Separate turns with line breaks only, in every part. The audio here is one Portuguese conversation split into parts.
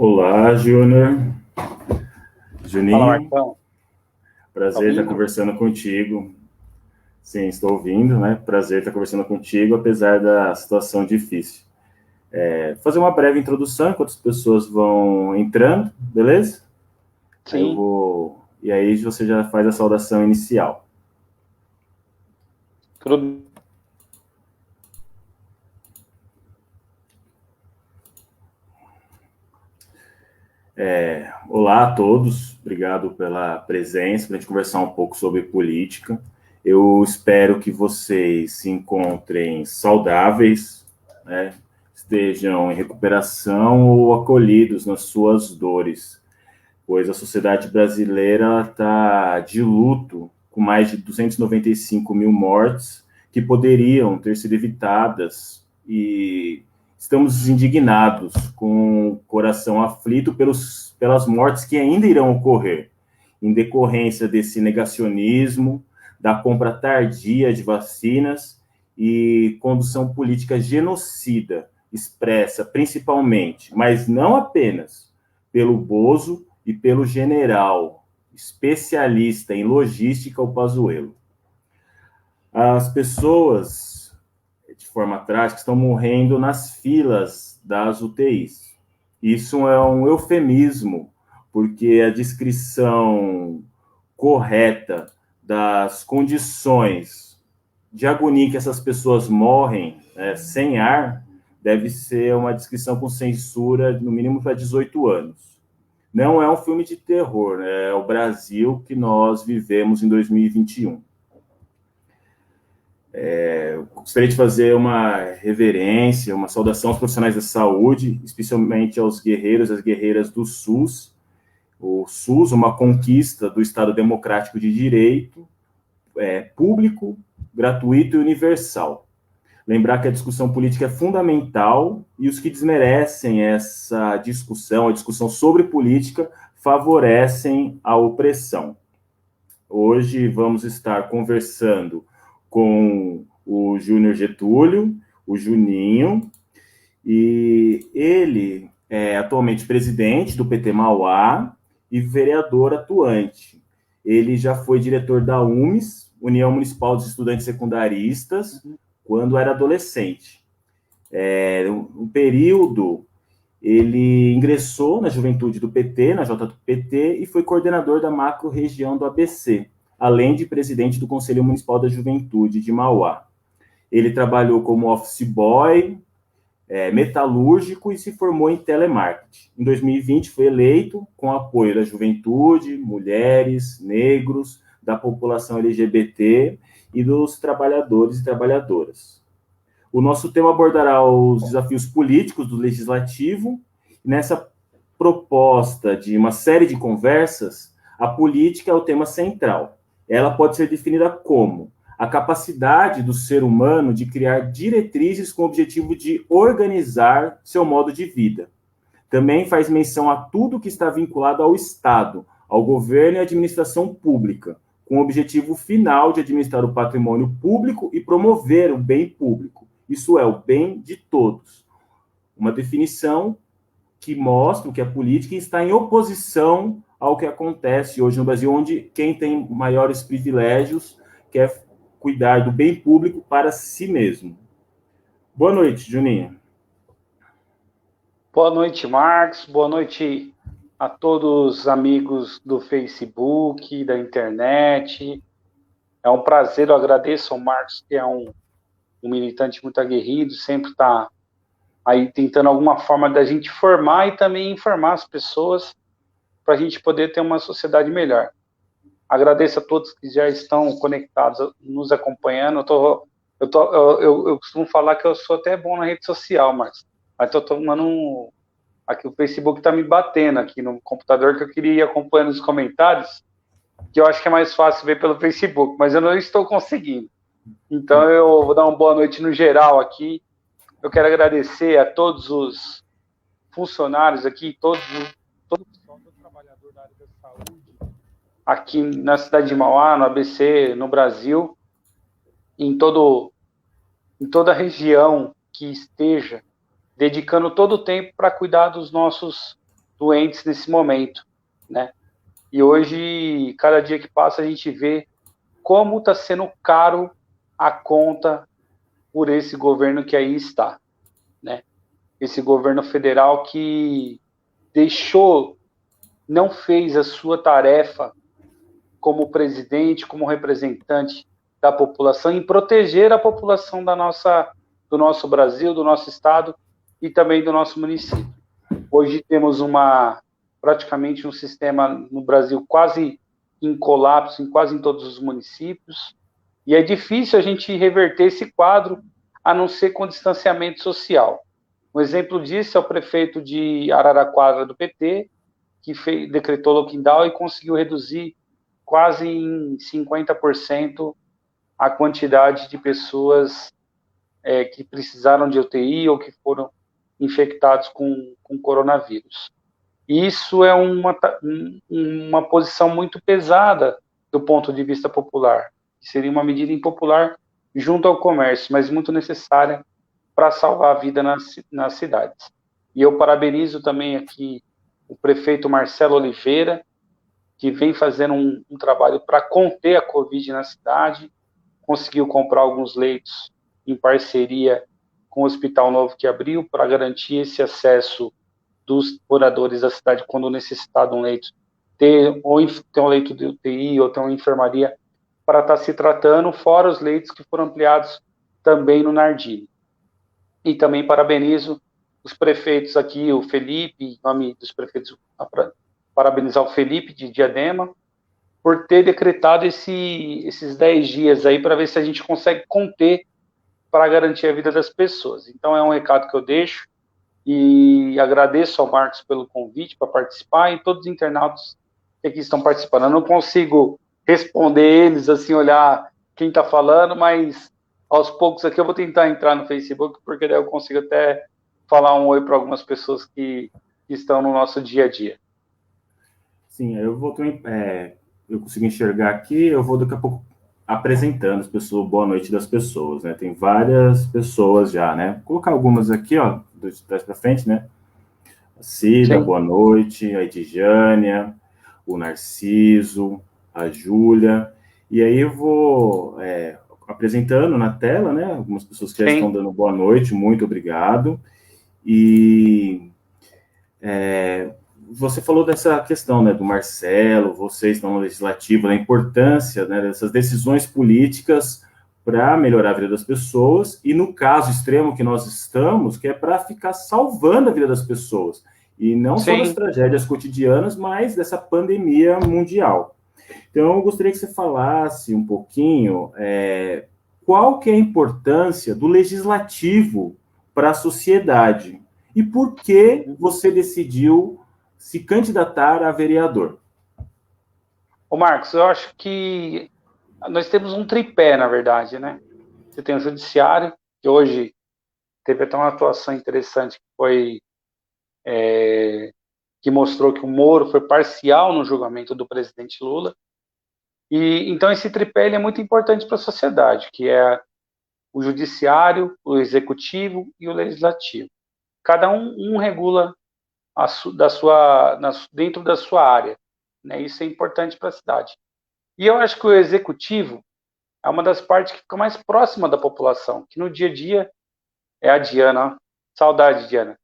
Olá, Júnior.
Fala,
Juninho,
Marcão. Tá
prazer estar
ouvindo?
conversando contigo. Sim, estou ouvindo, né? Prazer estar conversando contigo, apesar da situação difícil. Fazer uma breve introdução enquanto as pessoas vão entrando, beleza? Aí eu
Sim.
vou. E aí você já faz a saudação inicial.
Tudo
Olá a todos, obrigado pela presença, para a gente conversar um pouco sobre política. Eu espero que vocês se encontrem saudáveis, né? Estejam em recuperação ou acolhidos nas suas dores, pois a sociedade brasileira está de luto, com mais de 295 mil mortes que poderiam ter sido evitadas, e estamos indignados, com o coração aflito pelas mortes que ainda irão ocorrer, em decorrência desse negacionismo, da compra tardia de vacinas e condução política genocida, expressa principalmente, mas não apenas, pelo Bozo e pelo general especialista em logística, o Pazuello. As pessoas, de forma trágica, estão morrendo nas filas das UTIs. Isso é um eufemismo, porque a descrição correta das condições de agonia que essas pessoas morrem, sem ar, deve ser uma descrição com censura, no mínimo para 18 anos. Não é um filme de terror, né? É o Brasil que nós vivemos em 2021. Gostaria de fazer uma reverência, uma saudação aos profissionais da saúde, especialmente aos guerreiros e às guerreiras do SUS. O SUS, uma conquista do Estado Democrático de Direito, público, gratuito e universal. Lembrar que a discussão política é fundamental e os que desmerecem essa discussão, a discussão sobre política, favorecem a opressão. Hoje vamos estar conversando com o Júnior Getúlio, o Juninho, e ele é atualmente presidente do PT Mauá e vereador atuante. Ele já foi diretor da UMES, União Municipal dos Estudantes Secundaristas, quando era adolescente. Um período, ele ingressou na juventude do PT, na JPT, e foi coordenador da macro-região do ABC, além de presidente do Conselho Municipal da Juventude de Mauá. Ele trabalhou como office boy, metalúrgico, e se formou em telemarketing. Em 2020 foi eleito com apoio da juventude, mulheres, negros, da população LGBT e dos trabalhadores e trabalhadoras. O nosso tema abordará os desafios políticos do legislativo. Nessa proposta de uma série de conversas, a política é o tema central. Ela pode ser definida como a capacidade do ser humano de criar diretrizes com o objetivo de organizar seu modo de vida. Também faz menção a tudo que está vinculado ao Estado, ao governo e à administração pública, com o objetivo final de administrar o patrimônio público e promover o bem público. Isso é, o bem de todos. Uma definição que mostra que a política está em oposição ao que acontece hoje no Brasil, onde quem tem maiores privilégios quer cuidar do bem público para si mesmo. Boa noite, Juninho.
Boa noite, Marcos. Boa noite a todos os amigos do Facebook, da internet. É um prazer, eu agradeço ao Marcos, que é um militante muito aguerrido, sempre está aí tentando alguma forma da gente formar e também informar as pessoas para a gente poder ter uma sociedade melhor. Agradeço a todos que já estão conectados, nos acompanhando. Eu costumo falar que eu sou até bom na rede social, Marcos, mas estou tomando aqui o Facebook está me batendo aqui no computador, que eu queria ir acompanhando os comentários, que eu acho que é mais fácil ver pelo Facebook, mas eu não estou conseguindo. Então eu vou dar uma boa noite no geral aqui. Eu quero agradecer a todos os funcionários aqui, todo o pessoal, todo trabalhador da área da saúde, aqui na cidade de Mauá, no ABC, no Brasil, em toda a região que esteja dedicando todo o tempo para cuidar dos nossos doentes nesse momento, né? E hoje, cada dia que passa, a gente vê como está sendo caro a conta por esse governo que aí está, né? Esse governo federal que deixou, não fez a sua tarefa como presidente, como representante da população, em proteger a população do nosso Brasil, do nosso estado e também do nosso município. Hoje temos praticamente um sistema no Brasil quase em colapso, quase em todos os municípios, e é difícil a gente reverter esse quadro, a não ser com distanciamento social. Um exemplo disso é o prefeito de Araraquara, do PT, que decretou lockdown e conseguiu reduzir quase em 50% a quantidade de pessoas que precisaram de UTI ou que foram infectados com coronavírus. Isso é uma posição muito pesada do ponto de vista popular, que seria uma medida impopular junto ao comércio, mas muito necessária para salvar a vida nas cidades. E eu parabenizo também aqui o prefeito Marcelo Oliveira, que vem fazendo um trabalho para conter a Covid na cidade, conseguiu comprar alguns leitos em parceria com o Hospital Novo que abriu para garantir esse acesso dos moradores da cidade quando necessitar de um leito, ter um leito de UTI ou ter uma enfermaria para estar se tratando, fora os leitos que foram ampliados também no Nardini. E também parabenizo os prefeitos aqui, o Felipe, em nome dos prefeitos, parabenizar o Felipe de Diadema, por ter decretado esses 10 dias aí para ver se a gente consegue conter para garantir a vida das pessoas. Então é um recado que eu deixo e agradeço ao Marcos pelo convite para participar e todos os internautas que aqui estão participando. Eu não consigo responder eles, assim, olhar quem está falando, mas aos poucos aqui eu vou tentar entrar no Facebook, porque daí eu consigo até falar um oi para algumas pessoas que estão no nosso dia a dia.
Sim, eu consigo enxergar aqui, eu vou daqui a pouco apresentando as pessoas, boa noite das pessoas, né? Tem várias pessoas já, né? Vou colocar algumas aqui, ó, de trás para frente, né? A Cida, sim, boa noite, a Edjânia, o Narciso, a Júlia, e aí eu vou apresentando na tela, né? Algumas pessoas que já estão dando boa noite, muito obrigado. E você falou dessa questão, né, do Marcelo, vocês estão no legislativo, da importância, né, dessas decisões políticas para melhorar a vida das pessoas, e no caso extremo que nós estamos, que é para ficar salvando a vida das pessoas, e não só das tragédias cotidianas, mas dessa pandemia mundial. Então, eu gostaria que você falasse um pouquinho qual que é a importância do legislativo para a sociedade, e por que você decidiu se candidatar a vereador?
Ô Marcos, eu acho que nós temos um tripé, na verdade, né? Você tem o judiciário, que hoje teve até uma atuação interessante, que foi que mostrou que o Moro foi parcial no julgamento do presidente Lula. E então esse tripé ele é muito importante para a sociedade, que é o judiciário, o executivo e o legislativo. Cada um regula dentro da sua área, né? Isso é importante para a cidade. E eu acho que o executivo é uma das partes que fica mais próxima da população, que no dia a dia é a Diana, ó. Saudade, Diana.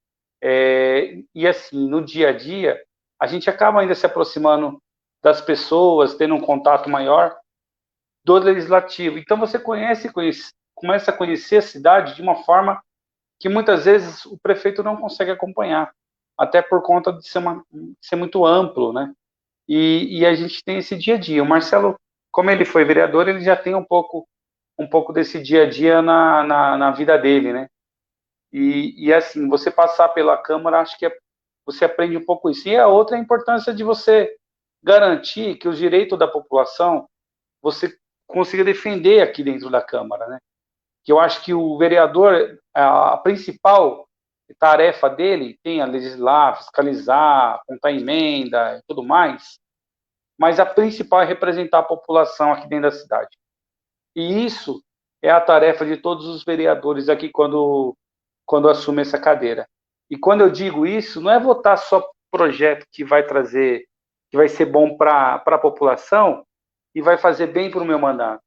E assim, no dia a dia, a gente acaba ainda se aproximando das pessoas, tendo um contato maior do legislativo. Então você começa a conhecer a cidade de uma forma que muitas vezes o prefeito não consegue acompanhar, até por conta de ser muito amplo, né? E a gente tem esse dia a dia. O Marcelo, como ele foi vereador, ele já tem um pouco desse dia a dia na vida dele, né? E assim, você passar pela Câmara, acho que você aprende um pouco isso. E a outra é a importância de você garantir que os direitos da população você consiga defender aqui dentro da Câmara, né? Que eu acho que o vereador, a principal tarefa dele tem a legislar, fiscalizar, apontar emenda e tudo mais, mas a principal é representar a população aqui dentro da cidade. E isso é a tarefa de todos os vereadores aqui quando assume essa cadeira. E quando eu digo isso, não é votar só projeto que vai trazer, que vai ser bom para a população e vai fazer bem para o meu mandato.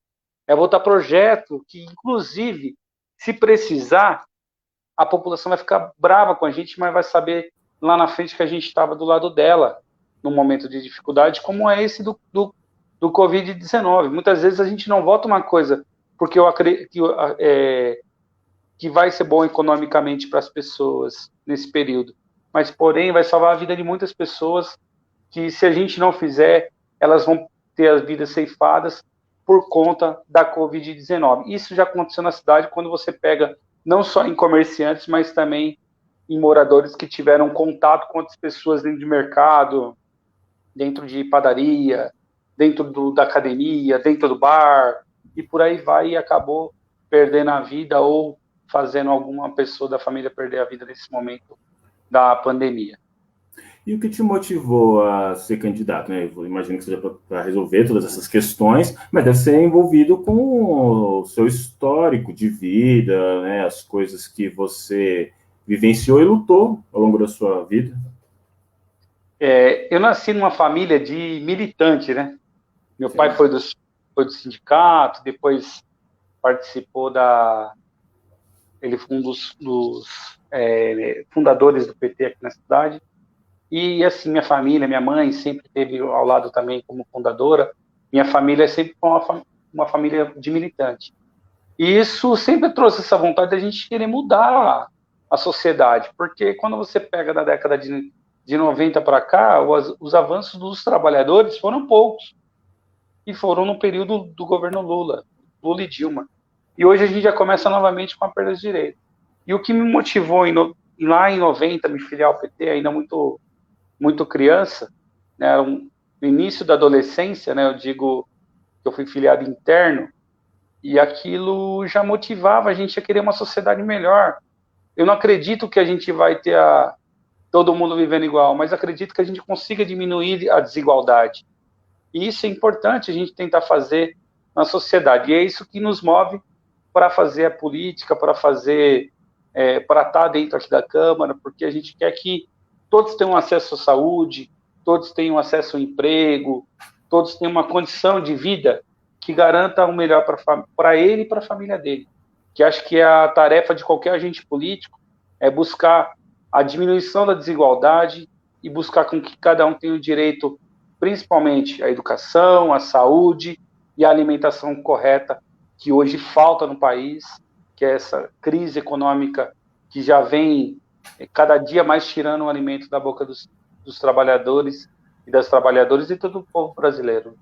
É votar projeto que, inclusive, se precisar, a população vai ficar brava com a gente, mas vai saber lá na frente que a gente estava do lado dela num momento de dificuldade, como é esse do Covid-19. Muitas vezes a gente não vota uma coisa porque eu acredito que vai ser bom economicamente para as pessoas nesse período, mas, porém, vai salvar a vida de muitas pessoas que, se a gente não fizer, elas vão ter as vidas ceifadas por conta da Covid-19. Isso já aconteceu na cidade quando você pega não só em comerciantes, mas também em moradores que tiveram contato com outras pessoas dentro de mercado, dentro de padaria, dentro da academia, dentro do bar, e por aí vai, e acabou perdendo a vida ou fazendo alguma pessoa da família perder a vida nesse momento da pandemia.
E o que te motivou a ser candidato, né? Eu imagino que seja para resolver todas essas questões, mas deve ser envolvido com o seu histórico de vida, né? As coisas que você vivenciou e lutou ao longo da sua vida.
Eu nasci numa família de militante, né? Meu pai foi do sindicato, depois participou ele foi um dos fundadores do PT aqui na cidade. E, assim, minha família, minha mãe sempre esteve ao lado também como fundadora. Minha família sempre foi uma família de militante. E isso sempre trouxe essa vontade de a gente querer mudar a sociedade, porque quando você pega da década de 90 para cá, os avanços dos trabalhadores foram poucos, e foram no período do governo Lula e Dilma. E hoje a gente já começa novamente com a perda de direitos. E o que me motivou lá em 90, me filiar ao PT, ainda muito criança, né, no início da adolescência, né, eu digo que eu fui filiado interno, e aquilo já motivava a gente a querer uma sociedade melhor. Eu não acredito que a gente vai ter todo mundo vivendo igual, mas acredito que a gente consiga diminuir a desigualdade. E isso é importante a gente tentar fazer na sociedade. E é isso que nos move para fazer a política, para estar dentro aqui da Câmara, porque a gente quer que todos tenham acesso à saúde, todos tenham acesso ao emprego, todos tenham uma condição de vida que garanta o melhor para ele e para a família dele. Que acho que a tarefa de qualquer agente político é buscar a diminuição da desigualdade e buscar com que cada um tenha o direito, principalmente à educação, à saúde e à alimentação correta, que hoje falta no país, que é essa crise econômica que já vem cada dia mais tirando o alimento da boca dos trabalhadores e das trabalhadoras e todo o povo brasileiro.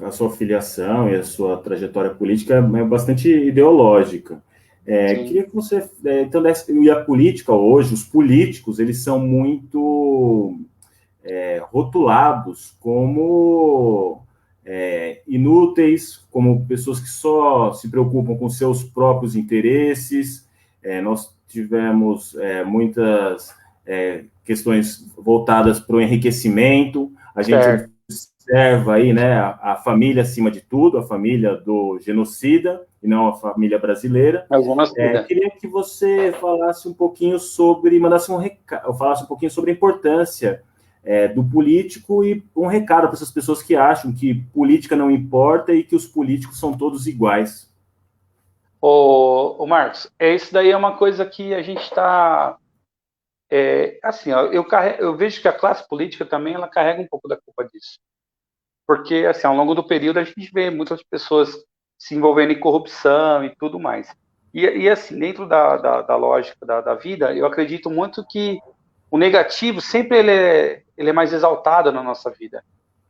A sua filiação e a sua trajetória política é bastante ideológica. Queria que você... Então, e a política hoje, os políticos, eles são muito rotulados como inúteis, como pessoas que só se preocupam com seus próprios interesses. Nós tivemos muitas questões voltadas para o enriquecimento. A gente observa aí, né, a família acima de tudo, a família do genocida e não a família brasileira. Queria que você falasse um pouquinho falasse um pouquinho sobre a importância do político e um recado para essas pessoas que acham que política não importa e que os políticos são todos iguais.
Ô Marcos, isso daí é uma coisa que a gente está... assim, ó, eu vejo que a classe política também ela carrega um pouco da culpa disso. Porque, assim, ao longo do período a gente vê muitas pessoas se envolvendo em corrupção e tudo mais. E assim, dentro da lógica da vida, eu acredito muito que o negativo sempre ele é mais exaltado na nossa vida.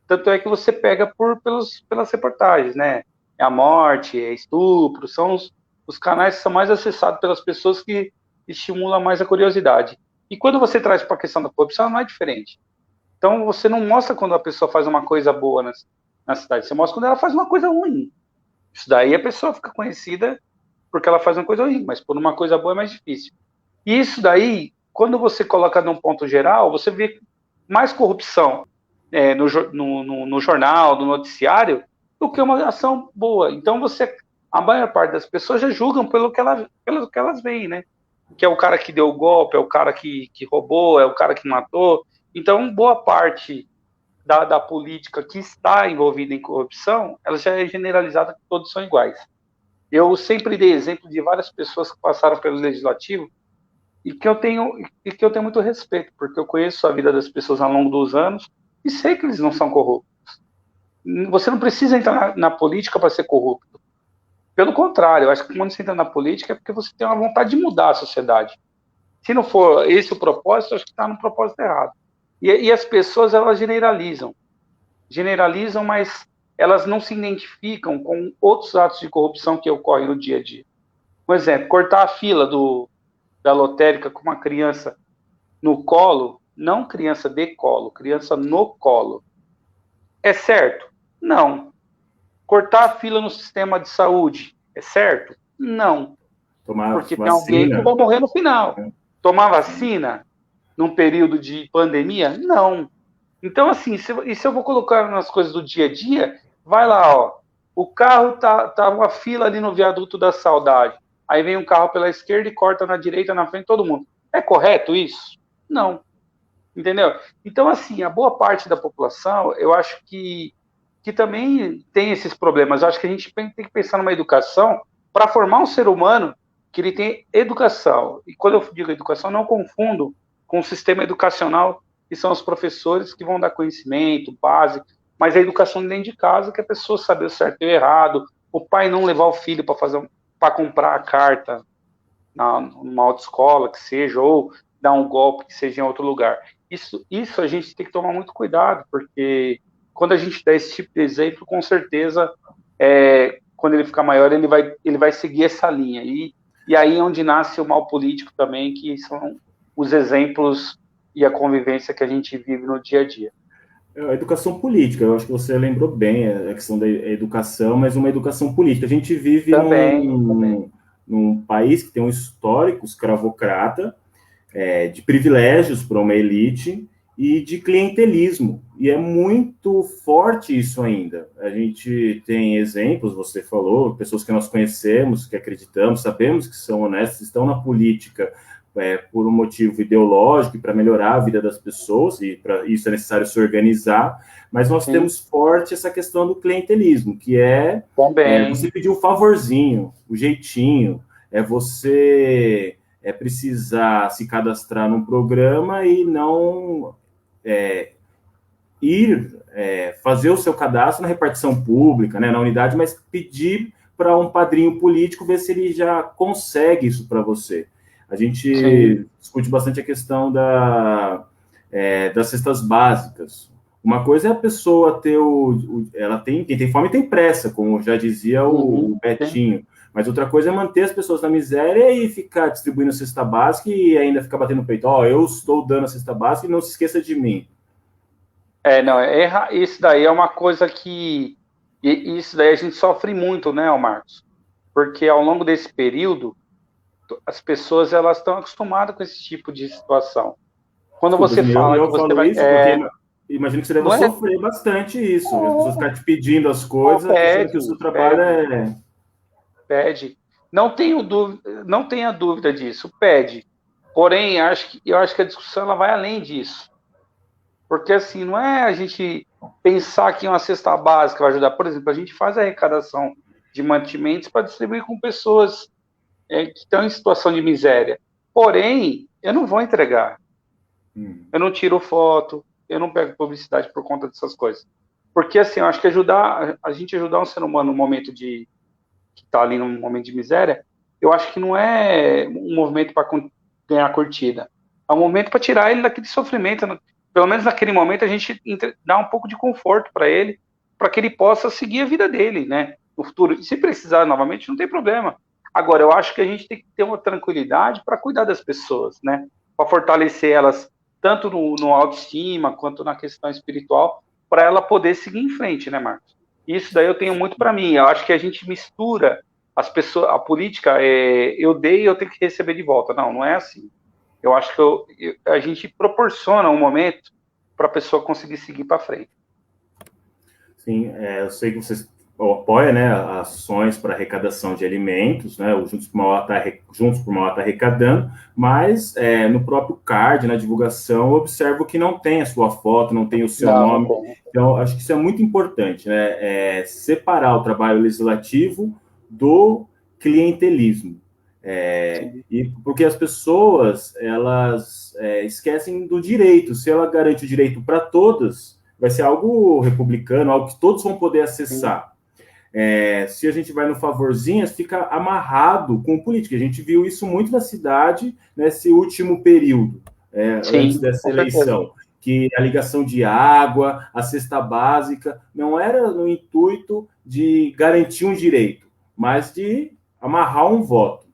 Tanto é que você pega pelas reportagens, né? É a morte, é estupro, são os canais que são mais acessados pelas pessoas que estimulam mais a curiosidade. E quando você traz para a questão da corrupção, não é diferente. Então, você não mostra quando a pessoa faz uma coisa boa na cidade, você mostra quando ela faz uma coisa ruim. Isso daí a pessoa fica conhecida porque ela faz uma coisa ruim, mas por uma coisa boa é mais difícil. E isso daí, quando você coloca num ponto geral, você vê mais corrupção no jornal, no noticiário, do que uma ação boa. Então, a maior parte das pessoas já julgam pelo que elas veem, né? que é o cara que deu o golpe, é o cara que roubou, é o cara que matou. Então, boa parte da política que está envolvida em corrupção, ela já é generalizada que todos são iguais. Eu sempre dei exemplo de várias pessoas que passaram pelo legislativo e que eu tenho muito respeito, porque eu conheço a vida das pessoas ao longo dos anos e sei que eles não são corruptos. Você não precisa entrar na política para ser corrupto. Pelo contrário, eu acho que quando você entra na política é porque você tem uma vontade de mudar a sociedade. Se não for esse o propósito, eu acho que está no propósito errado. E as pessoas, elas generalizam, mas elas não se identificam com outros atos de corrupção que ocorrem no dia a dia. Por exemplo, cortar a fila da lotérica com uma criança no colo, não criança de colo, criança no colo. É certo? Não. Cortar a fila no sistema de saúde, é certo? Não.
Tomar
Porque tem alguém que
vacina.
vai morrer no final. Tomar vacina num período de pandemia? Não. Então, assim, e se eu vou colocar nas coisas do dia a dia, vai lá, ó. O carro tá uma fila ali no viaduto da Saudade. Aí vem um carro pela esquerda e corta na direita, na frente, todo mundo. É correto isso? Não. Entendeu? Então, assim, a boa parte da população, eu acho que também tem esses problemas. Eu acho que a gente tem que pensar numa educação para formar um ser humano que ele tem educação. E quando eu digo educação, não confundo com o sistema educacional, que são os professores que vão dar conhecimento, base, mas a educação dentro de casa, que a pessoa saber o certo e o errado, o pai não levar o filho para comprar a carta numa autoescola, que seja, ou dar um golpe, que seja em outro lugar. Isso a gente tem que tomar muito cuidado, porque quando a gente dá esse tipo de exemplo, com certeza, quando ele ficar maior, ele vai seguir essa linha. E aí é onde nasce o mal político também, que são os exemplos e a convivência que a gente vive no dia a dia.
A educação política, eu acho que você lembrou bem a questão da educação, mas uma educação política. A gente vive num país que tem um histórico escravocrata, de privilégios para uma elite e de clientelismo. E é muito forte isso ainda. A gente tem exemplos, você falou, pessoas que nós conhecemos, que acreditamos, sabemos que são honestas, estão na política por um motivo ideológico e para melhorar a vida das pessoas, e para isso é necessário se organizar, mas nós temos forte essa questão do clientelismo, que você pedir um favorzinho, o jeitinho, você precisar se cadastrar num programa e não fazer o seu cadastro na repartição pública, né, na unidade, mas pedir para um padrinho político ver se ele já consegue isso para você. A gente discute bastante a questão das cestas básicas. Uma coisa é a pessoa ter quem tem fome tem pressa, como já dizia o Betinho. Mas outra coisa é manter as pessoas na miséria e ficar distribuindo cesta básica e ainda ficar batendo no peito. Eu estou dando a cesta básica e não se esqueça de mim.
Isso daí é uma coisa que... Isso daí a gente sofre muito, né, Marcos? Porque ao longo desse período, as pessoas elas estão acostumadas com esse tipo de situação. Quando você fala que você vai...
porque imagino que você deve sofrer bastante isso. As pessoas ficarem te pedindo as coisas, achando que o seu trabalho
Pede. Não tenha dúvida disso, pede. Porém, eu acho que a discussão ela vai além disso. Porque, assim, não é a gente pensar que uma cesta básica vai ajudar. Por exemplo, a gente faz a arrecadação de mantimentos para distribuir com pessoas que estão em situação de miséria. Porém, eu não vou entregar. Eu não tiro foto, eu não pego publicidade por conta dessas coisas. Porque, assim, eu acho que a gente ajudar um ser humano no momento que está ali num momento de miséria, eu acho que não é um movimento para ganhar curtida. É um momento para tirar ele daquele sofrimento. Pelo menos naquele momento a gente dá um pouco de conforto para ele, para que ele possa seguir a vida dele, né? No futuro. E se precisar novamente, não tem problema. Agora, eu acho que a gente tem que ter uma tranquilidade para cuidar das pessoas, né? Para fortalecer elas, tanto no autoestima, quanto na questão espiritual, para ela poder seguir em frente, né, Marcos? Isso daí eu tenho muito para mim. Eu acho que a gente mistura as pessoas, a política, eu dei e eu tenho que receber de volta. Não é assim. Eu acho que a gente proporciona um momento para a pessoa conseguir seguir para frente.
Sim, eu sei que você apoia, né, ações para arrecadação de alimentos, né, o Juntos por Mauá está arrecadando, mas no próprio card, na divulgação, eu observo que não tem a sua foto, não tem o seu nome. Então, acho que isso é muito importante, né, separar o trabalho legislativo do clientelismo. Porque as pessoas, elas esquecem do direito. Se ela garante o direito para todas, vai ser algo republicano, algo que todos vão poder acessar. Se a gente vai no favorzinhas, fica amarrado com política. A gente viu isso muito na cidade nesse último período, antes dessa eleição, que a ligação de água, a cesta básica, não era no intuito de garantir um direito, mas de amarrar um voto.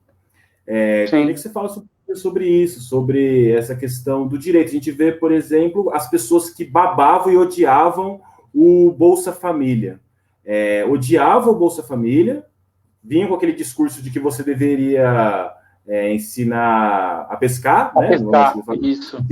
Queria que você falasse sobre isso, sobre essa questão do direito. A gente vê, por exemplo, as pessoas que babavam e odiavam o Bolsa Família. Odiavam o Bolsa Família, vinham com aquele discurso de que você deveria ensinar a pescar, ensinar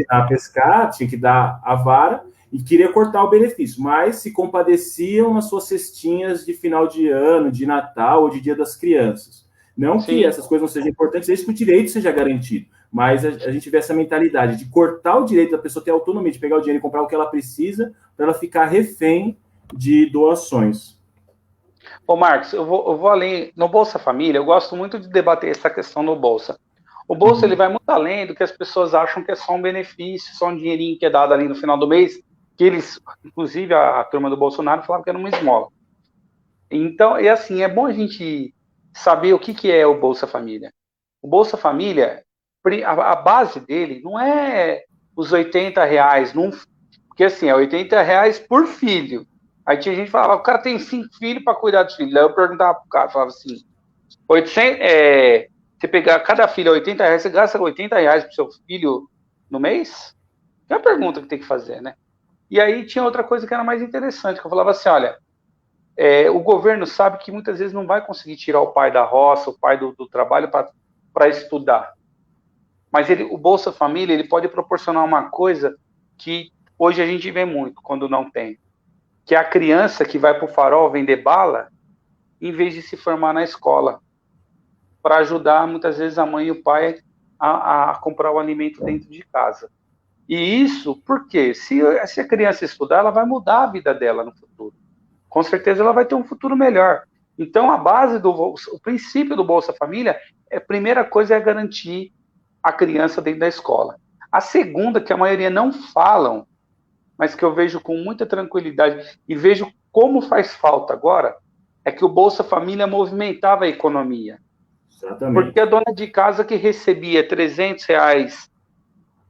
a pescar, tinha que dar a vara, e queria cortar o benefício, mas se compadeciam nas suas cestinhas de final de ano, de Natal ou de Dia das Crianças. Não que essas coisas não sejam importantes, desde que o direito seja garantido, mas a gente vê essa mentalidade de cortar o direito da pessoa ter autonomia, de pegar o dinheiro e comprar o que ela precisa, para ela ficar refém de doações.
Ô, Marcos, eu vou além. No Bolsa Família, eu gosto muito de debater essa questão no Bolsa. O Bolsa, ele vai muito além do que as pessoas acham que é só um benefício, só um dinheirinho que é dado ali no final do mês, que eles, inclusive a turma do Bolsonaro, falavam que era uma esmola. Então, assim, é bom a gente saber o que é o Bolsa Família. O Bolsa Família, a base dele não é os R$80, porque assim, é R$80 por filho. Aí tinha gente que falava, o cara tem 5 filhos para cuidar dos filhos. Aí eu perguntava pro cara, falava assim, 800, você pegar cada filho R$80, você gasta R$80 pro seu filho no mês? É uma pergunta que tem que fazer, né? E aí tinha outra coisa que era mais interessante, que eu falava assim, olha, o governo sabe que muitas vezes não vai conseguir tirar o pai da roça, o pai do trabalho para estudar. Mas o Bolsa Família, ele pode proporcionar uma coisa que hoje a gente vê muito, quando não tem. Que é a criança que vai para o farol vender bala, em vez de se formar na escola, para ajudar, muitas vezes, a mãe e o pai a comprar o alimento dentro de casa. E isso, por quê? Se a criança estudar, ela vai mudar a vida dela no futuro. Com certeza ela vai ter um futuro melhor. Então, a base o princípio do Bolsa Família, a primeira coisa é garantir a criança dentro da escola. A segunda, que a maioria não falam, mas que eu vejo com muita tranquilidade e vejo como faz falta agora, é que o Bolsa Família movimentava a economia.
Exatamente.
Porque a dona de casa que recebia R$300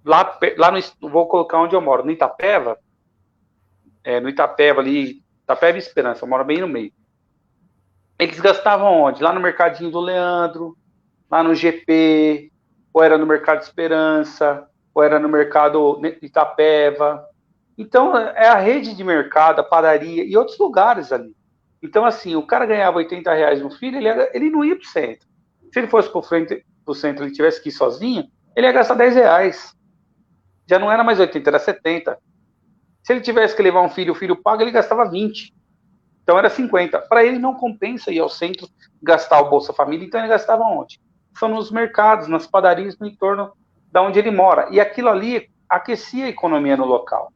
lá no, vou colocar onde eu moro, no Itapeva, no Itapeva ali, Itapeva e Esperança, eu moro bem no meio. Eles gastavam onde? Lá no Mercadinho do Leandro, lá no GP, ou era no Mercado Esperança, ou era no Mercado Itapeva. Então, é a rede de mercado, a padaria e outros lugares ali. Então, assim, o cara ganhava R$80 no filho, ele não ia para o centro. Se ele fosse para o centro e ele tivesse que ir sozinho, ele ia gastar R$10. Já não era mais 80, era 70. Se ele tivesse que levar um filho, o filho paga, ele gastava 20. Então era 50. Para ele não compensa ir ao centro gastar o Bolsa Família, então ele gastava onde? São nos mercados, nas padarias no entorno da onde ele mora. E aquilo ali aquecia a economia no local.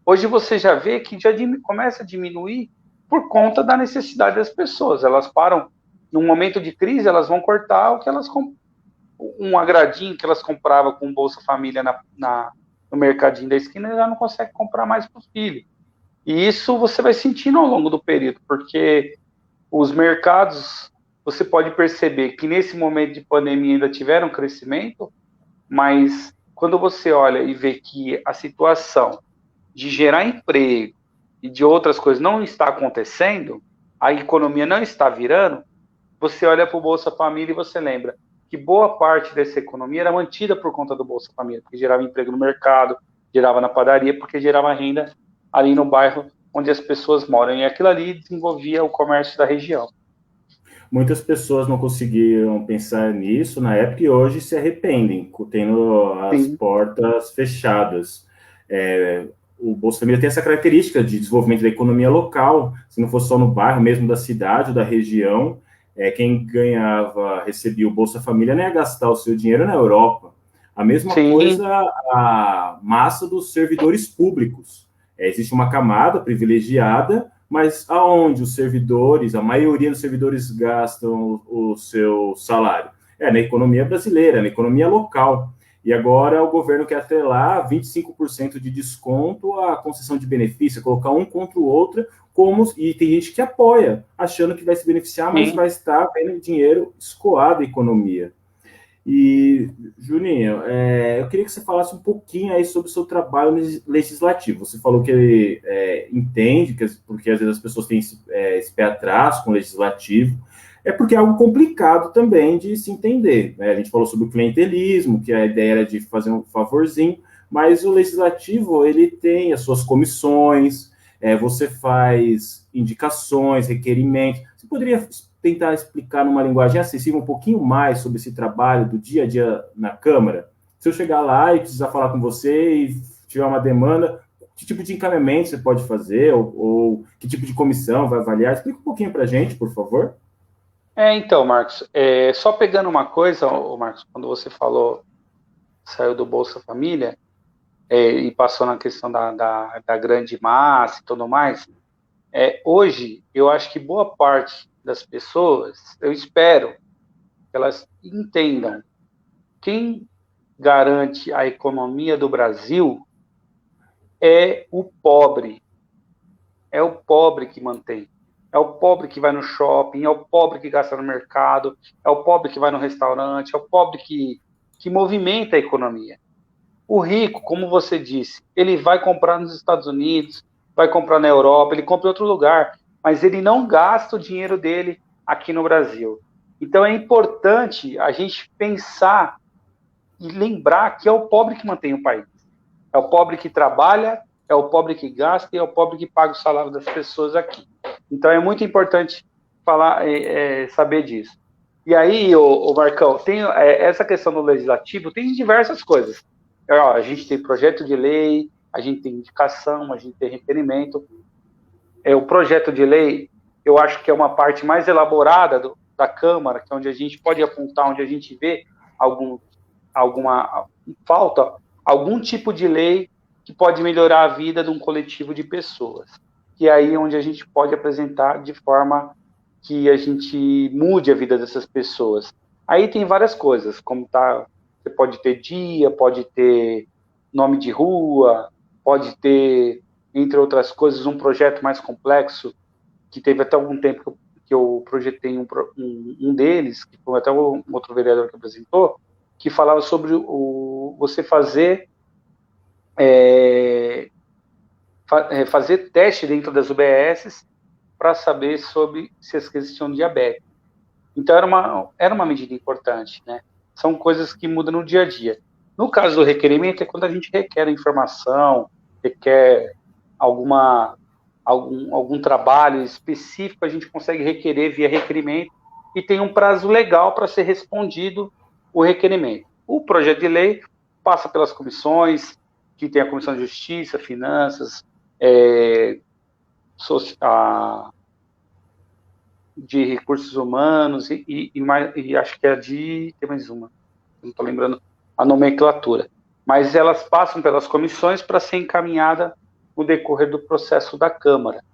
Hoje você já vê que já começa a diminuir por conta da necessidade das pessoas. Elas param, num momento de crise, elas vão cortar o que elas um agradinho que elas compravam com o Bolsa Família no mercadinho da esquina, já não consegue comprar mais para o filho. E isso você vai sentindo ao longo do período, porque os mercados, você pode perceber que nesse momento de pandemia ainda tiveram crescimento, mas quando você olha e vê que a situação de gerar emprego e de outras coisas não está acontecendo, a economia não está virando, você olha para o Bolsa Família e você lembra que boa parte dessa economia era mantida por conta do Bolsa Família, porque gerava emprego no mercado, gerava na padaria, porque gerava renda ali no bairro onde as pessoas moram. E aquilo ali desenvolvia o comércio da região.
Muitas pessoas não conseguiram pensar nisso na época e hoje se arrependem, tendo as portas fechadas. o Bolsa Família tem essa característica de desenvolvimento da economia local, se não fosse só no bairro mesmo da cidade ou da região, quem recebia o Bolsa Família não ia gastar o seu dinheiro na Europa. A mesma
Sim.
coisa a massa dos servidores públicos. Existe uma camada privilegiada, mas aonde os servidores, a maioria dos servidores gastam o seu salário? Na economia brasileira, na economia local. E agora o governo quer atrelar 25% de desconto à concessão de benefício, colocar um contra o outro, e tem gente que apoia, achando que vai se beneficiar, mas vai estar vendo dinheiro escoar da economia. E, Juninho, eu queria que você falasse um pouquinho aí sobre o seu trabalho legislativo. Você falou que entende, porque às vezes as pessoas têm esse pé atrás com o legislativo, porque é algo complicado também de se entender, né? A gente falou sobre o clientelismo, que a ideia era de fazer um favorzinho, mas o legislativo, ele tem as suas comissões, você faz indicações, requerimentos. Você poderia tentar explicar numa linguagem acessível um pouquinho mais sobre esse trabalho do dia a dia na Câmara? Se eu chegar lá e precisar falar com você e tiver uma demanda, que tipo de encaminhamento você pode fazer, ou que tipo de comissão vai avaliar? Explica um pouquinho para a gente, por favor.
Então, Marcos, só pegando uma coisa, Marcos, quando você falou, saiu do Bolsa Família, e passou na questão da grande massa e tudo mais, hoje, eu acho que boa parte das pessoas, eu espero que elas entendam, quem garante a economia do Brasil é o pobre que mantém. É o pobre que vai no shopping, é o pobre que gasta no mercado, é o pobre que vai no restaurante, é o pobre que movimenta a economia. O rico, como você disse, ele vai comprar nos Estados Unidos, vai comprar na Europa, ele compra em outro lugar, mas ele não gasta o dinheiro dele aqui no Brasil. Então é importante a gente pensar e lembrar que é o pobre que mantém o país. É o pobre que trabalha, é o pobre que gasta e é o pobre que paga o salário das pessoas aqui. Então é muito importante saber disso. E aí, o Marcão, tem essa questão do legislativo, tem diversas coisas. A gente tem projeto de lei, a gente tem indicação, a gente tem requerimento. O projeto de lei, eu acho que é uma parte mais elaborada da Câmara, que é onde a gente pode apontar, onde a gente vê falta algum tipo de lei que pode melhorar a vida de um coletivo de pessoas. Que é aí onde a gente pode apresentar de forma que a gente mude a vida dessas pessoas. Aí tem várias coisas, como você pode ter dia, pode ter nome de rua, pode ter, entre outras coisas, um projeto mais complexo, que teve até algum tempo que eu projetei um deles, que foi até um outro vereador que apresentou, que falava sobre você fazer teste dentro das UBSs para saber se as crianças tinham diabetes. Então, era uma medida importante, né? São coisas que mudam no dia a dia. No caso do requerimento, é quando a gente requer informação, requer algum trabalho específico, a gente consegue requerer via requerimento e tem um prazo legal para ser respondido o requerimento. O projeto de lei passa pelas comissões, que tem a Comissão de Justiça, Finanças, de Recursos Humanos e acho que tem mais uma, não estou lembrando a nomenclatura, mas elas passam pelas comissões para ser encaminhada no decorrer do processo da Câmara.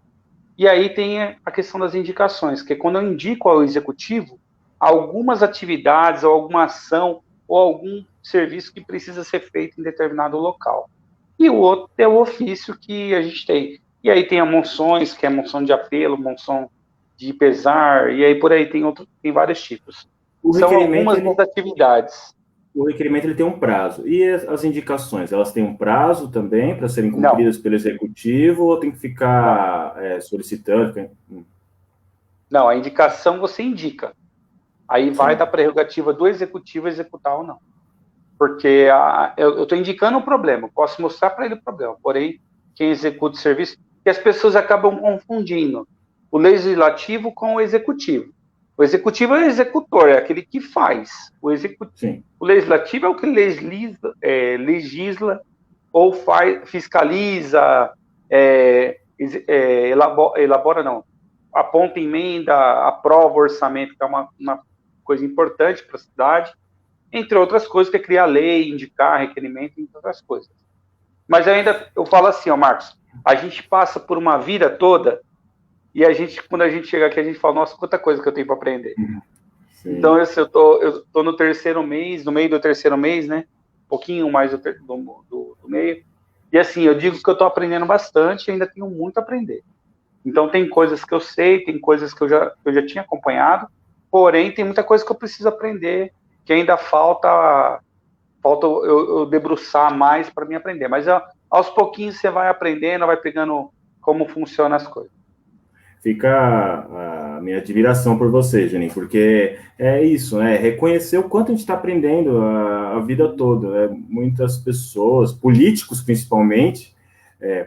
E aí tem a questão das indicações, que é quando eu indico ao Executivo algumas atividades ou alguma ação ou algum serviço que precisa ser feito em determinado local. E o outro é o ofício que a gente tem. E aí tem a moções, que é moção de apelo, moção de pesar, e aí por aí tem vários tipos. São algumas das atividades.
O requerimento ele tem um prazo. E as indicações, elas têm um prazo também para serem cumpridas pelo Executivo, ou tem que ficar solicitando?
Não, a indicação você indica. Aí vai da prerrogativa do Executivo executar ou não. Porque eu estou indicando o problema, posso mostrar para ele o problema, porém, quem executa o serviço, que as pessoas acabam confundindo o legislativo com o executivo. O executivo é o executor, é aquele que faz. O legislativo é o que legisla ou fiscaliza, elabora não, aponta emenda, aprova o orçamento, que é uma coisa importante para a cidade, entre outras coisas, que é criar lei, indicar requerimento, entre outras coisas. Mas ainda, eu falo assim, ó, Marcos, a gente passa por uma vida toda e quando a gente chega aqui, a gente fala, nossa, quanta coisa que eu tenho para aprender. Sim. Então, eu tô no terceiro mês, no meio do terceiro mês, né? Um pouquinho mais do meio. E assim, eu digo que eu tô aprendendo bastante e ainda tenho muito a aprender. Então, tem coisas que eu sei, tem coisas que eu já tinha acompanhado, porém, tem muita coisa que eu preciso aprender, que ainda falta eu debruçar mais para mim aprender. Mas aos pouquinhos você vai aprendendo, vai pegando como funcionam as coisas.
Fica a minha admiração por você, Juninho, porque é isso, né? Reconhecer o quanto a gente está aprendendo a vida toda. Né? Muitas pessoas, políticos principalmente,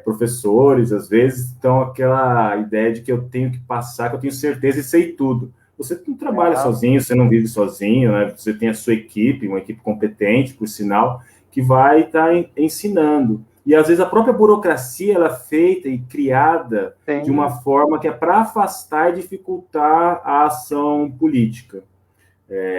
professores, às vezes, estão aquela ideia de que eu tenho que passar, que eu tenho certeza e sei tudo. Você não trabalha sozinho, você não vive sozinho, né? Você tem a sua equipe, uma equipe competente, por sinal, que vai estar ensinando. E, às vezes, a própria burocracia ela é feita e criada Sim. de uma forma que é para afastar e dificultar a ação política.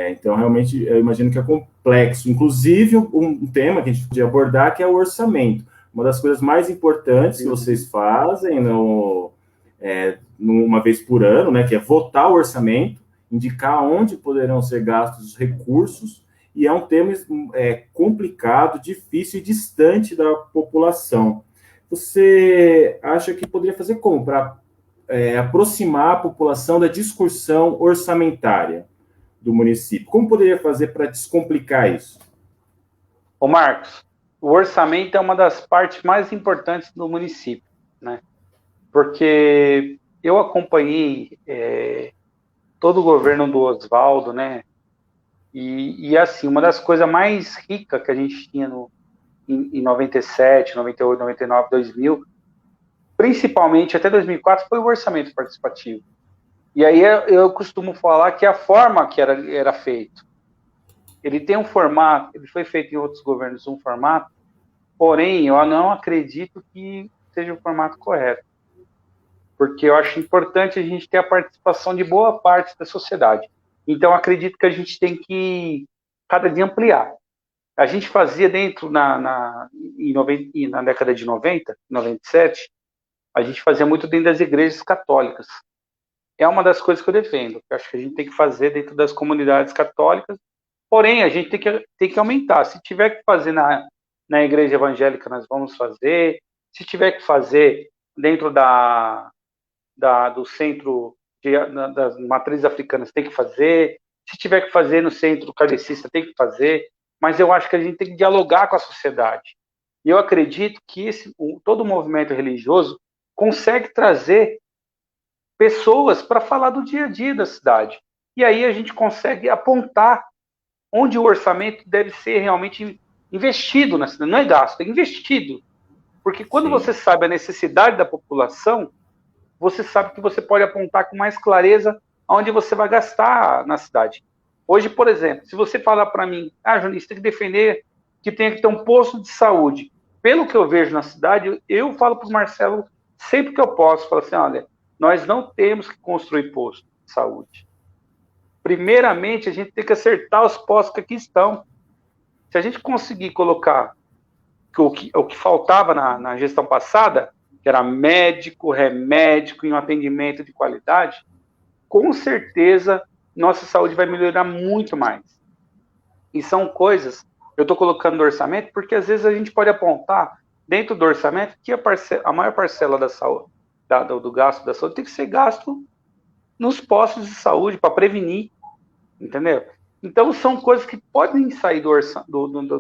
Então, realmente, eu imagino que é complexo. Inclusive, um tema que a gente podia abordar que é o orçamento. Uma das coisas mais importantes que vocês fazem uma vez por ano, né, que é votar o orçamento, indicar onde poderão ser gastos os recursos, e é um tema complicado, difícil e distante da população. Você acha que poderia fazer como para aproximar a população da discussão orçamentária do município? Como poderia fazer para descomplicar isso?
Ô Marcos, o orçamento é uma das partes mais importantes do município, né? Porque eu acompanhei todo o governo do Oswaldo, né? E assim, uma das coisas mais ricas que a gente tinha em 97, 98, 99, 2000, principalmente até 2004, foi o orçamento participativo. E aí eu costumo falar que a forma que era feito, ele tem um formato, ele foi feito em outros governos um formato, porém eu não acredito que seja o formato correto. Porque eu acho importante a gente ter a participação de boa parte da sociedade. Então, acredito que a gente tem que, cada dia, ampliar. A gente fazia na década de 90, 97, a gente fazia muito dentro das igrejas católicas. É uma das coisas que eu defendo. Eu acho que a gente tem que fazer dentro das comunidades católicas, porém, a gente tem que aumentar. Se tiver que fazer na igreja evangélica, nós vamos fazer. Se tiver que fazer dentro do centro das matrizes africanas, tem que fazer. Se tiver que fazer no centro kardecista, tem que fazer. Mas eu acho que a gente tem que dialogar com a sociedade. E eu acredito que todo o movimento religioso consegue trazer pessoas para falar do dia a dia da cidade. E aí a gente consegue apontar onde o orçamento deve ser realmente investido na cidade. Não é gasto, é investido. Porque quando Sim. você sabe a necessidade da população, você sabe que você pode apontar com mais clareza onde você vai gastar na cidade. Hoje, por exemplo, se você falar para mim, Juninho, você tem que defender que tenha que ter um posto de saúde. Pelo que eu vejo na cidade, eu falo para o Marcelo, sempre que eu posso, falo assim, olha, nós não temos que construir posto de saúde. Primeiramente, a gente tem que acertar os postos que aqui estão. Se a gente conseguir colocar o que faltava na gestão passada, que era médico, remédio e um atendimento de qualidade, com certeza nossa saúde vai melhorar muito mais. E são coisas, eu estou colocando no orçamento, porque às vezes a gente pode apontar dentro do orçamento que a maior parcela da saúde, do gasto da saúde tem que ser gasto nos postos de saúde para prevenir, entendeu? Então são coisas que podem sair do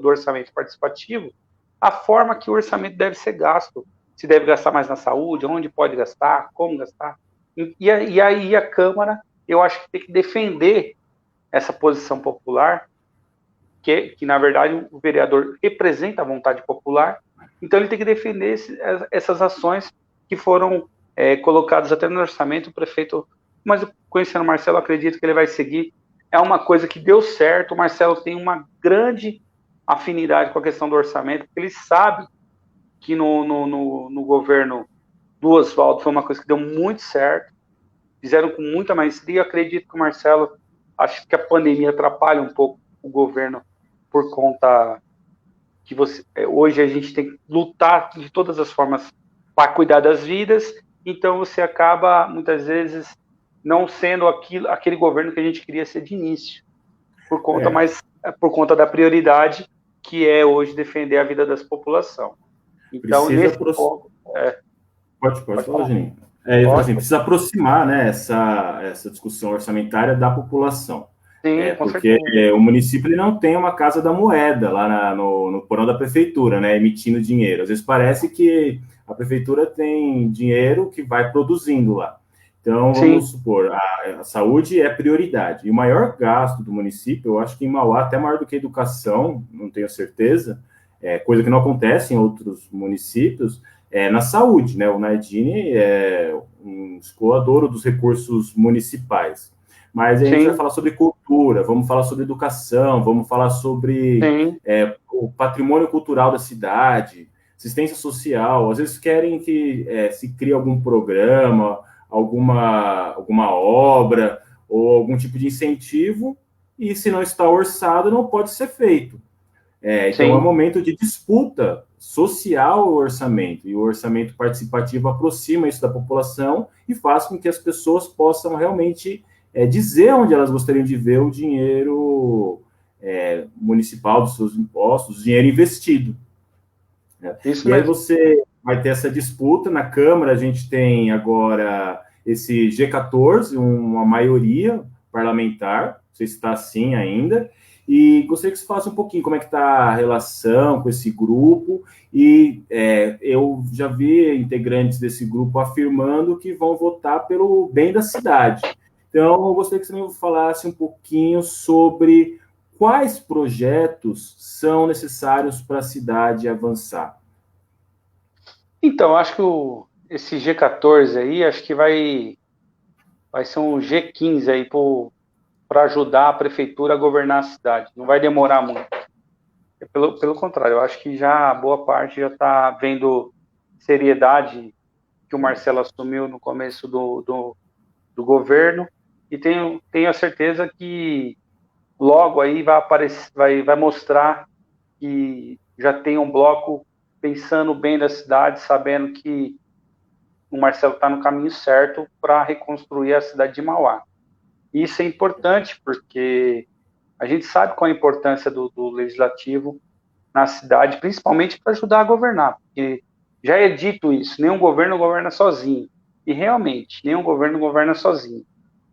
orçamento participativo, a forma que o orçamento deve ser gasto. Se deve gastar mais na saúde, onde pode gastar, como gastar. E aí a Câmara, eu acho que tem que defender essa posição popular, que na verdade o vereador representa a vontade popular, então ele tem que defender essas ações que foram colocadas até no orçamento. O prefeito, mas conhecendo o Marcelo, acredito que ele vai seguir. É uma coisa que deu certo, o Marcelo tem uma grande afinidade com a questão do orçamento, porque ele sabe que no governo do Oswaldo foi uma coisa que deu muito certo, fizeram com muita maestria. Eu acredito que o Marcelo, acho que a pandemia atrapalha um pouco o governo por conta que hoje a gente tem que lutar de todas as formas para cuidar das vidas, então você acaba, muitas vezes, não sendo aquele governo que a gente queria ser de início, mas por conta da prioridade que é hoje defender a vida das população. Então,
Precisa
nesse ponto...
Pode falar, Juninho. Eu falo assim, precisa aproximar, né, essa discussão orçamentária da população.
Sim,
porque o município ele não tem uma casa da moeda lá no porão da prefeitura, né, emitindo dinheiro. Às vezes parece que a prefeitura tem dinheiro que vai produzindo lá. Então, vamos supor, a saúde é prioridade. E o maior gasto do município, eu acho que em Mauá, até maior do que a educação, não tenho certeza, coisa que não acontece em outros municípios, na saúde, né? O Nardini é um escoadouro dos recursos municipais. Mas a gente vai falar sobre cultura, vamos falar sobre educação, vamos falar sobre o patrimônio cultural da cidade, assistência social. Às vezes querem que se crie algum programa, alguma obra ou algum tipo de incentivo, e se não está orçado, não pode ser feito. Então é um momento de disputa social o orçamento, e o orçamento participativo aproxima isso da população e faz com que as pessoas possam realmente dizer onde elas gostariam de ver o dinheiro municipal dos seus impostos, o dinheiro investido. E aí você vai ter essa disputa na Câmara. A gente tem agora esse G14, uma maioria parlamentar, não sei se está assim ainda, e gostaria que você falasse um pouquinho como é que está a relação com esse grupo, e eu já vi integrantes desse grupo afirmando que vão votar pelo bem da cidade. Então, eu gostaria que você me falasse um pouquinho sobre quais projetos são necessários para a cidade avançar.
Então, acho que esse G14 aí, acho que vai ser um G15 aí para ajudar a prefeitura a governar a cidade. Não vai demorar muito. Pelo contrário, eu acho que já boa parte já está vendo seriedade que o Marcelo assumiu no começo do governo, e tenho a certeza que logo aí vai mostrar que já tem um bloco pensando bem da cidade, sabendo que o Marcelo está no caminho certo para reconstruir a cidade de Mauá. Isso é importante porque a gente sabe qual a importância do legislativo na cidade, principalmente para ajudar a governar, porque já é dito isso, nenhum governo governa sozinho, e realmente, nenhum governo governa sozinho.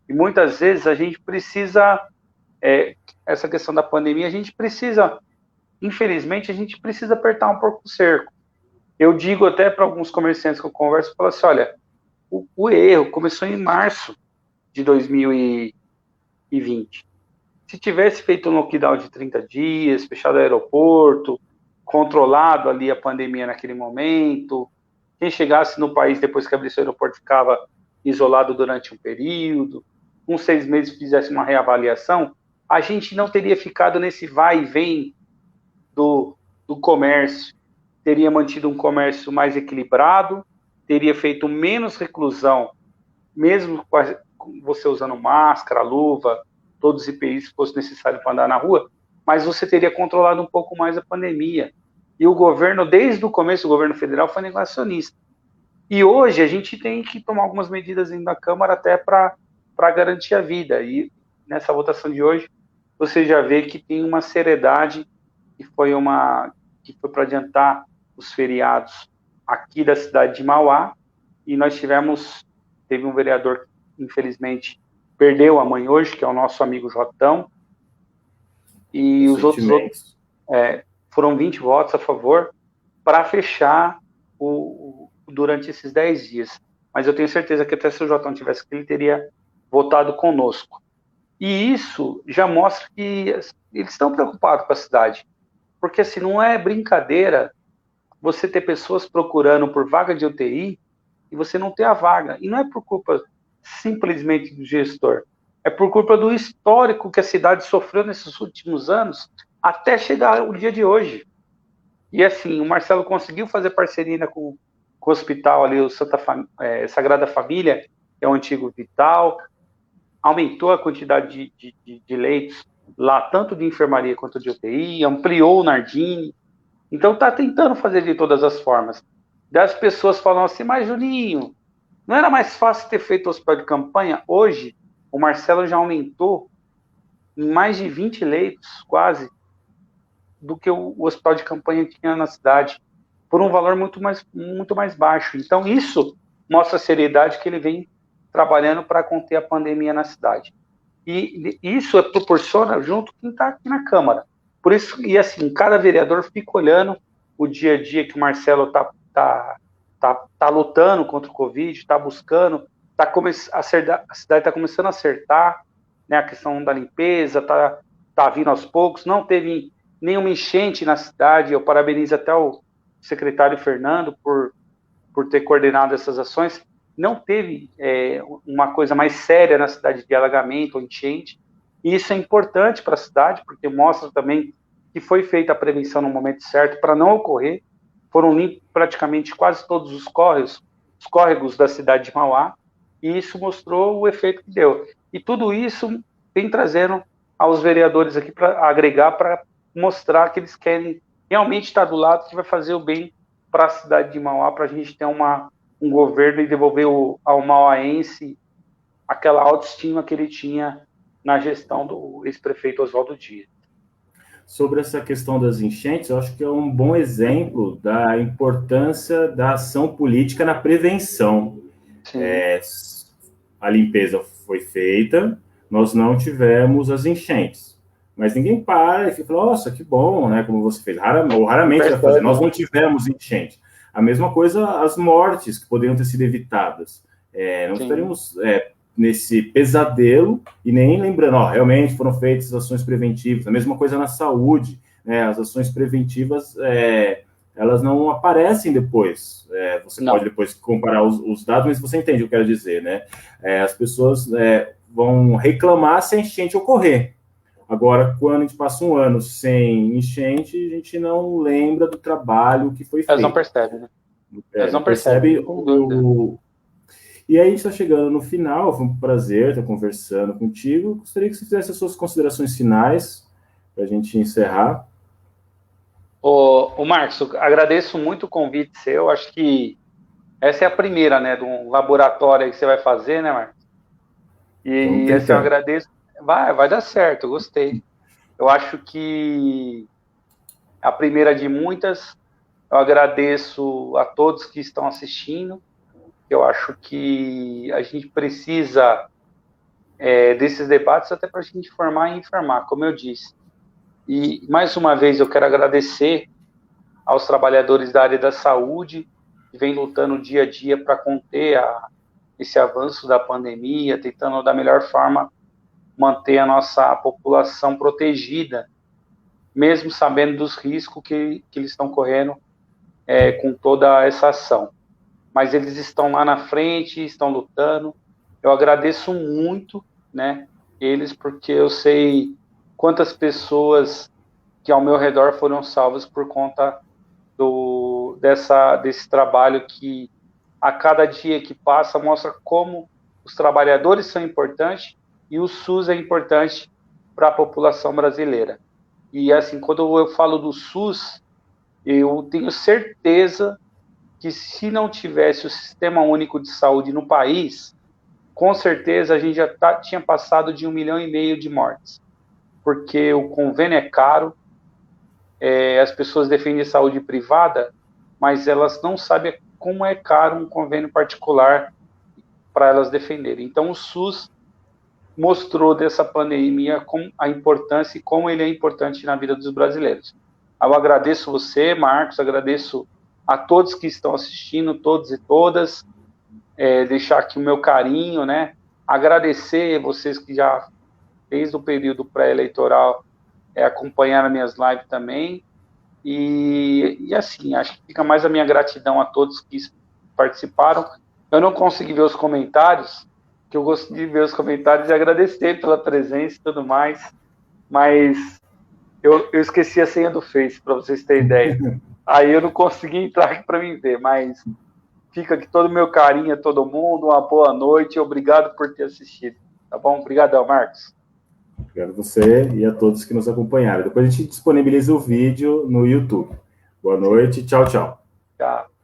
E muitas vezes a gente precisa, essa questão da pandemia, infelizmente, a gente precisa apertar um pouco o cerco. Eu digo até para alguns comerciantes que eu converso, eu falo assim, olha, o erro começou em março de 2020. Se tivesse feito um lockdown de 30 dias, fechado o aeroporto, controlado ali a pandemia naquele momento, quem chegasse no país depois que abrisse o aeroporto ficava isolado durante um período, com 6 meses fizesse uma reavaliação, a gente não teria ficado nesse vai e vem do comércio, teria mantido um comércio mais equilibrado, teria feito menos reclusão, mesmo com você usando máscara, luva, todos os EPIs que fosse necessário para andar na rua, mas você teria controlado um pouco mais a pandemia. E o governo, desde o começo, o governo federal foi negacionista. E hoje a gente tem que tomar algumas medidas na Câmara até para garantir a vida. E nessa votação de hoje, você já vê que tem uma seriedade que foi para adiantar os feriados aqui da cidade de Mauá, e nós teve um vereador que, infelizmente, perdeu a mãe hoje, que é o nosso amigo Jotão, e os outros foram 20 votos a favor para fechar durante esses 10 dias. Mas eu tenho certeza que até se o Jotão tivesse aqui, ele teria votado conosco. E isso já mostra que eles estão preocupados com a cidade, porque assim, não é brincadeira você ter pessoas procurando por vaga de UTI e você não ter a vaga. E não é por culpa simplesmente do gestor, é por culpa do histórico que a cidade sofreu nesses últimos anos até chegar o dia de hoje. E assim, o Marcelo conseguiu fazer parceria com o hospital ali, o Sagrada Família, que é o antigo Vital, aumentou a quantidade de leitos lá, tanto de enfermaria quanto de UTI, ampliou o Nardini. Então está tentando fazer de todas as formas. Das pessoas falam assim, mas Juninho, não era mais fácil ter feito o hospital de campanha? Hoje, o Marcelo já aumentou em mais de 20 leitos, quase, do que o hospital de campanha tinha na cidade, por um valor muito mais baixo. Então, isso mostra a seriedade que ele vem trabalhando para conter a pandemia na cidade. E isso proporciona junto com quem está aqui na Câmara. Por isso, e assim, cada vereador fica olhando o dia a dia que o Marcelo tá lutando contra o Covid, está buscando, a cidade está começando a acertar, né, a questão da limpeza, tá vindo aos poucos, não teve nenhuma enchente na cidade. Eu parabenizo até o secretário Fernando por ter coordenado essas ações. Não teve uma coisa mais séria na cidade de alagamento ou enchente, e isso é importante para a cidade, porque mostra também que foi feita a prevenção no momento certo para não ocorrer. Foram limpos praticamente quase todos os córregos da cidade de Mauá, e isso mostrou o efeito que deu. E tudo isso vem trazendo aos vereadores aqui para agregar, para mostrar que eles querem realmente estar do lado que vai fazer o bem para a cidade de Mauá, para a gente ter um governo e devolver ao mauaense aquela autoestima que ele tinha na gestão do ex-prefeito Oswaldo Dias.
Sobre essa questão das enchentes, eu acho que é um bom exemplo da importância da ação política na prevenção. A limpeza foi feita, nós não tivemos as enchentes. Mas ninguém para e fala, nossa, que bom, né? Como você fez. Raramente vai fazer. Nós não tivemos enchente. A mesma coisa, as mortes que poderiam ter sido evitadas. Não estaríamos nesse pesadelo e nem lembrando, realmente foram feitas ações preventivas. A mesma coisa na saúde, né? As ações preventivas, elas não aparecem depois. Você pode depois comparar os dados, mas você entende o que eu quero dizer, né? As pessoas vão reclamar se a enchente ocorrer. Agora, quando a gente passa um ano sem enchente, a gente não lembra do trabalho que foi feito.
Elas não percebem, né?
Elas não percebem E aí, a gente está chegando no final, foi um prazer estar conversando contigo. Gostaria que você fizesse as suas considerações finais, para a gente encerrar.
Ô Marcos, agradeço muito o convite seu. Acho que essa é a primeira, né, de um laboratório que você vai fazer, né, Marcos? E assim, eu agradeço. Vai dar certo, gostei. Eu acho que a primeira de muitas. Eu agradeço a todos que estão assistindo. Eu acho que a gente precisa desses debates até para a gente formar e informar, como eu disse. E, mais uma vez, eu quero agradecer aos trabalhadores da área da saúde, que vem lutando dia a dia para conter esse avanço da pandemia, tentando da melhor forma manter a nossa população protegida, mesmo sabendo dos riscos que eles estão correndo com toda essa ação. Mas eles estão lá na frente, estão lutando. Eu agradeço muito, né, eles, porque eu sei quantas pessoas que ao meu redor foram salvas por conta desse trabalho que a cada dia que passa mostra como os trabalhadores são importantes e o SUS é importante para a população brasileira. E assim, quando eu falo do SUS, eu tenho certeza que se não tivesse o Sistema Único de Saúde no país, com certeza a gente já tinha passado de 1,5 milhão de mortes, porque o convênio é caro, as pessoas defendem saúde privada, mas elas não sabem como é caro um convênio particular para elas defenderem. Então o SUS mostrou dessa pandemia a importância e como ele é importante na vida dos brasileiros. Eu agradeço você, Marcos, agradeço a todos que estão assistindo, todos e todas, deixar aqui o meu carinho, né? Agradecer vocês que já, desde o período pré-eleitoral, acompanharam minhas lives também, e assim, acho que fica mais a minha gratidão a todos que participaram. Eu não consegui ver os comentários, que eu gosto de ver os comentários e agradecer pela presença e tudo mais, mas eu esqueci a senha do Face, para vocês terem ideia. Aí eu não consegui entrar aqui para mim ver, mas fica aqui todo o meu carinho a todo mundo, uma boa noite, obrigado por ter assistido. Tá bom? Obrigadão, Marcos.
Obrigado a você e a todos que nos acompanharam. Depois a gente disponibiliza o vídeo no YouTube. Boa noite, tchau, tchau.
Tchau.